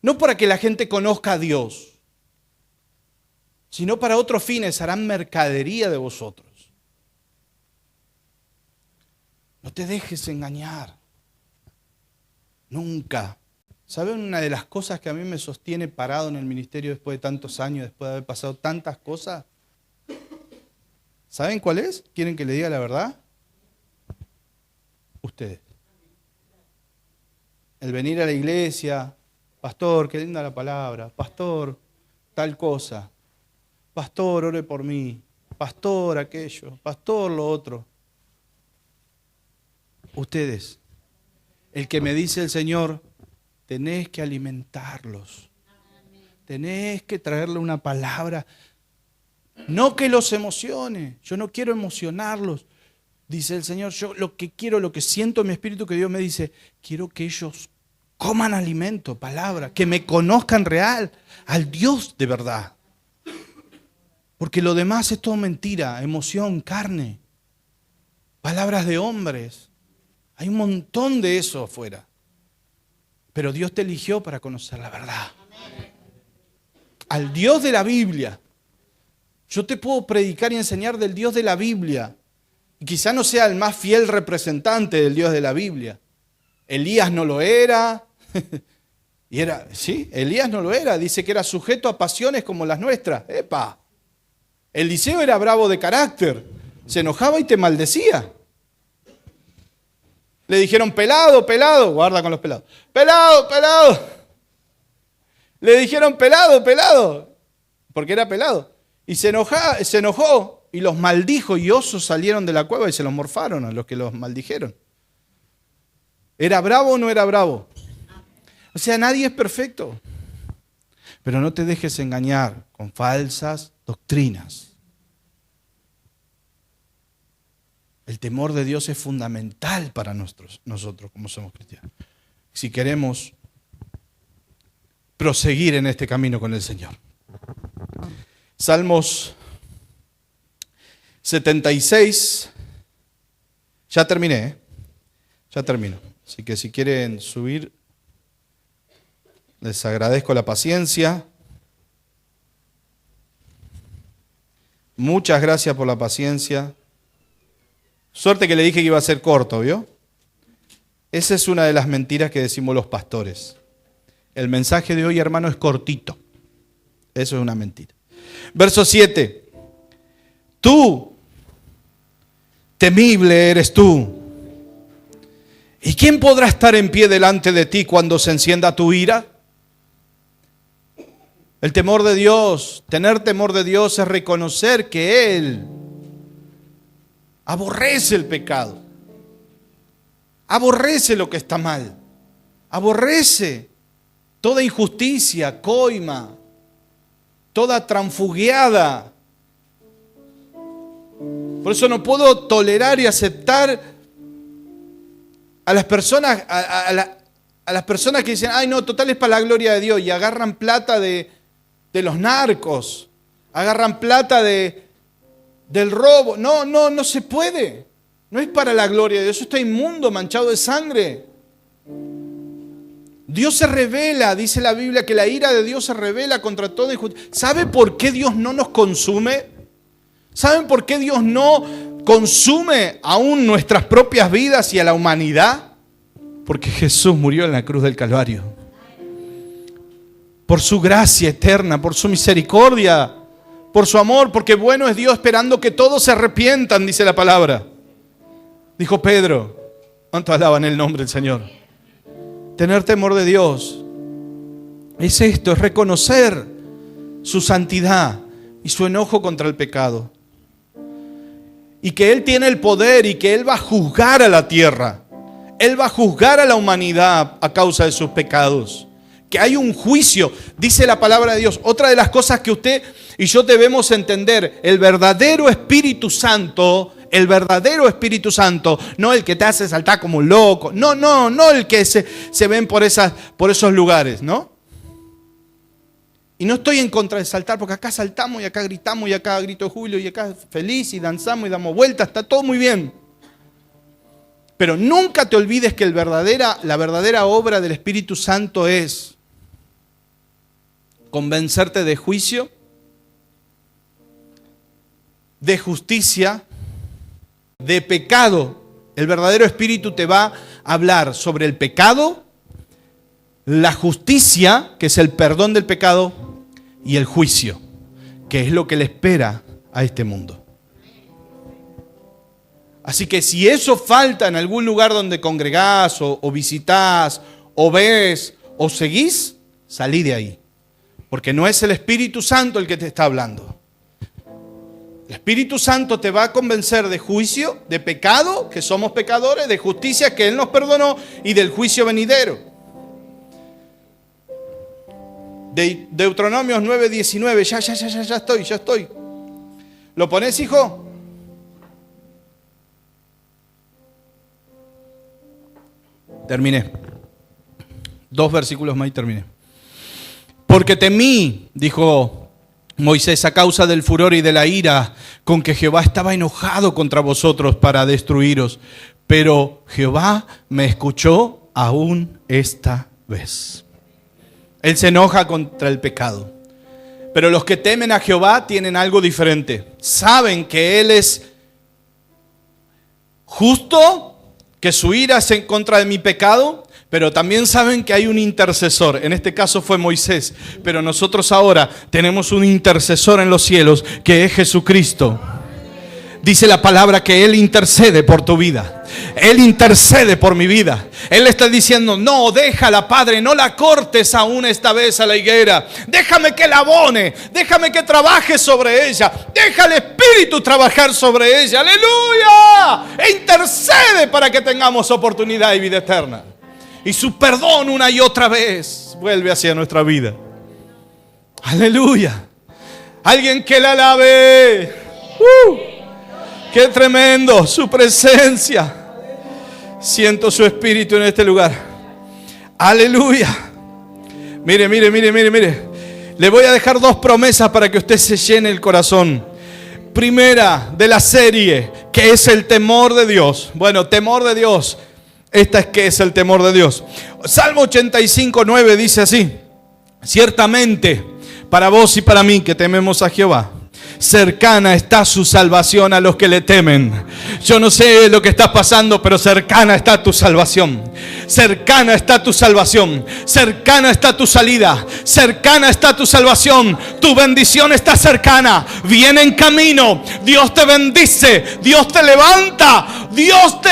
Speaker 1: No para que la gente conozca a Dios, sino para otros fines, harán mercadería de vosotros. No te dejes engañar. Nunca. ¿Saben una de las cosas que a mí me sostiene parado en el ministerio después de tantos años, después de haber pasado tantas cosas? ¿Saben cuál es? ¿Quieren que le diga la verdad? Ustedes. El venir a la iglesia, pastor, qué linda la palabra, pastor, tal cosa, pastor, ore por mí, pastor, aquello, pastor, lo otro. Ustedes, el que me dice el Señor, tenés que alimentarlos, tenés que traerle una palabra, no que los emocione, yo no quiero emocionarlos, dice el Señor, yo lo que quiero, lo que siento en mi espíritu que Dios me dice, quiero que ellos coman alimento, palabra, que me conozcan real, al Dios de verdad, porque lo demás es todo mentira, emoción, carne, palabras de hombres. Hay un montón de eso afuera. Pero Dios te eligió para conocer la verdad. al Dios de la Biblia. Yo te puedo predicar y enseñar del Dios de la Biblia. Y quizá no sea el más fiel representante del Dios de la Biblia. Elías no lo era. Elías no lo era. Dice que era sujeto a pasiones como las nuestras. ¡Epa! Eliseo era bravo de carácter. Se enojaba y te maldecía. Le dijeron, pelado, pelado. Guarda con los pelados. Pelado, pelado. Le dijeron, pelado, pelado. Porque era pelado. Y se enojó y los maldijo y osos salieron de la cueva y se los morfaron a los que los maldijeron. ¿Era bravo o no era bravo? O sea, nadie es perfecto. Pero no te dejes engañar con falsas doctrinas. El temor de Dios es fundamental para nosotros como somos cristianos. Si queremos proseguir en este camino con el Señor. Salmos 76. Ya terminé, ya termino. Así que si quieren subir, les agradezco la paciencia. Muchas gracias por la paciencia. Suerte que le dije que iba a ser corto, ¿vio? Esa es una de las mentiras que decimos los pastores. El mensaje de hoy, hermano, es cortito. Eso es una mentira. Verso 7. Tú, temible eres tú. ¿Y quién podrá estar en pie delante de ti cuando se encienda tu ira? El temor de Dios, tener temor de Dios es reconocer que Él aborrece el pecado, aborrece lo que está mal, aborrece toda injusticia, coima, toda transfugiada. Por eso no puedo tolerar y aceptar a las personas, a las personas que dicen, ay no, total es para la gloria de Dios, y agarran plata de los narcos, agarran plata del robo. No se puede. No es para la gloria de Dios. Eso está inmundo, manchado de sangre. Dios se revela, dice la Biblia, que la ira de Dios se revela contra toda injusticia. ¿Sabe por qué Dios no nos consume? ¿Saben por qué Dios no consume aún nuestras propias vidas y a la humanidad? Porque Jesús murió en la cruz del Calvario. Por su gracia eterna, por su misericordia, por su amor, porque bueno es Dios esperando que todos se arrepientan, dice la palabra. Dijo Pedro, ¿cuánto alaban el nombre del Señor? Tener temor de Dios es esto, es reconocer su santidad y su enojo contra el pecado. Y que Él tiene el poder y que Él va a juzgar a la tierra. Él va a juzgar a la humanidad a causa de sus pecados. Que hay un juicio, dice la palabra de Dios. Otra de las cosas que usted y yo debemos entender, el verdadero Espíritu Santo, no el que te hace saltar como un loco, no el que se ven por esos lugares, ¿no? Y no estoy en contra de saltar, porque acá saltamos y acá gritamos y acá grito de júbilo y acá feliz y danzamos y damos vueltas, está todo muy bien. Pero nunca te olvides que la verdadera obra del Espíritu Santo es convencerte de juicio, de justicia, de pecado. El verdadero Espíritu te va a hablar sobre el pecado, la justicia, que es el perdón del pecado, y el juicio, que es lo que le espera a este mundo. Así que si eso falta en algún lugar donde congregás o visitás o ves o seguís, salí de ahí. Porque no es el Espíritu Santo el que te está hablando. El Espíritu Santo te va a convencer de juicio, de pecado, que somos pecadores, de justicia, que Él nos perdonó, y del juicio venidero. De Deuteronomios 9:19, ya estoy. ¿Lo pones, hijo? Terminé. 2 versículos más y terminé. Porque temí, dijo Moisés, a causa del furor y de la ira con que Jehová estaba enojado contra vosotros para destruiros. Pero Jehová me escuchó aún esta vez. Él se enoja contra el pecado, Pero los que temen a Jehová tienen algo diferente. Saben que Él es justo, que su ira es en contra de mi pecado, pero también saben que hay un intercesor. En este caso fue Moisés, pero nosotros ahora tenemos un intercesor en los cielos, que es Jesucristo. Dice la palabra que Él intercede por tu vida. Él intercede por mi vida. Él está diciendo: no, déjala, Padre, no la cortes aún esta vez a la higuera. Déjame que la abone, déjame que trabaje sobre ella. Deja al Espíritu trabajar sobre ella. ¡Aleluya! E intercede para que tengamos oportunidad y vida eterna. Y su perdón una y otra vez vuelve hacia nuestra vida. ¡Aleluya! Alguien que la alabe. ¡Qué tremendo! Su presencia. Siento su espíritu en este lugar. ¡Aleluya! Mire. Le voy a dejar 2 promesas para que usted se llene el corazón. Primera de la serie, que es el temor de Dios. Bueno, temor de Dios. Esta es que es el temor de Dios. Salmo 85:9 dice así: ciertamente, para vos y para mí que tememos a Jehová, cercana está su salvación a los que le temen. Yo no sé lo que estás pasando, pero cercana está tu salvación. Cercana está tu salvación. Cercana está tu salida. Cercana está tu salvación. Tu bendición está cercana. Viene en camino. Dios te bendice. Dios te levanta. Dios te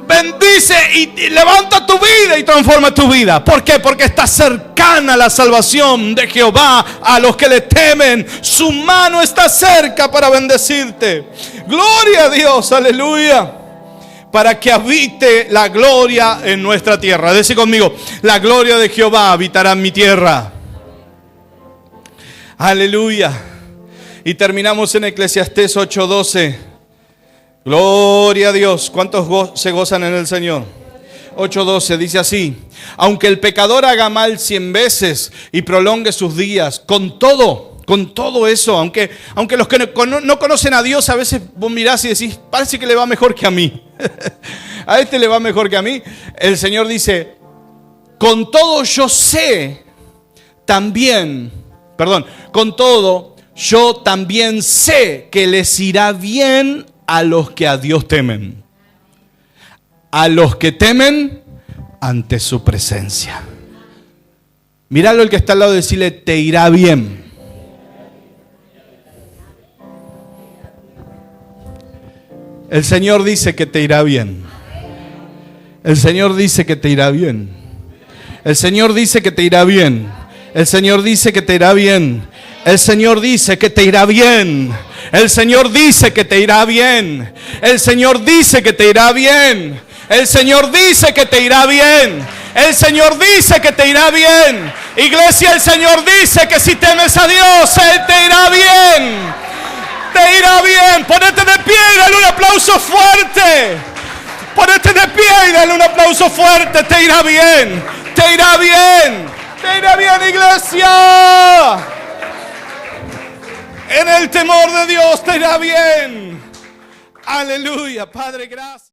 Speaker 1: bendice y levanta tu vida y transforma tu vida. ¿Por qué? Porque está cercana la salvación de Jehová a los que le temen. Su mano está cerca para bendecirte. Gloria a Dios, aleluya. Para que habite la gloria en nuestra tierra. Dice conmigo: la gloria de Jehová habitará en mi tierra. Aleluya. Y terminamos en Eclesiastés 8:12. Gloria a Dios. ¿Cuántos se gozan en el Señor? 8:12 dice así: aunque el pecador haga mal 100 veces y prolongue sus días, con todo eso, aunque los que no conocen a Dios, a veces vos mirás y decís: parece que le va mejor que a mí. A este le va mejor que a mí. El Señor dice: con todo yo también sé que les irá bien a los que a Dios temen. A los que temen ante su presencia. Míralo el que está al lado y decirle: te irá bien. El Señor dice que te irá bien. El Señor dice que te irá bien. El Señor dice que te irá bien. El Señor dice que te irá bien. El Señor dice que te irá bien. El Señor dice que te irá bien. El Señor dice que te irá bien. El Señor dice que te irá bien. El Señor dice que te irá bien. Iglesia, el Señor dice que si temes a Dios, Él te irá bien. Te irá bien. Ponete de pie y dale un aplauso fuerte. Ponete de pie y dale un aplauso fuerte. Te irá bien. Te irá bien. Te irá bien, iglesia. En el temor de Dios te irá bien. Aleluya. Padre, gracias.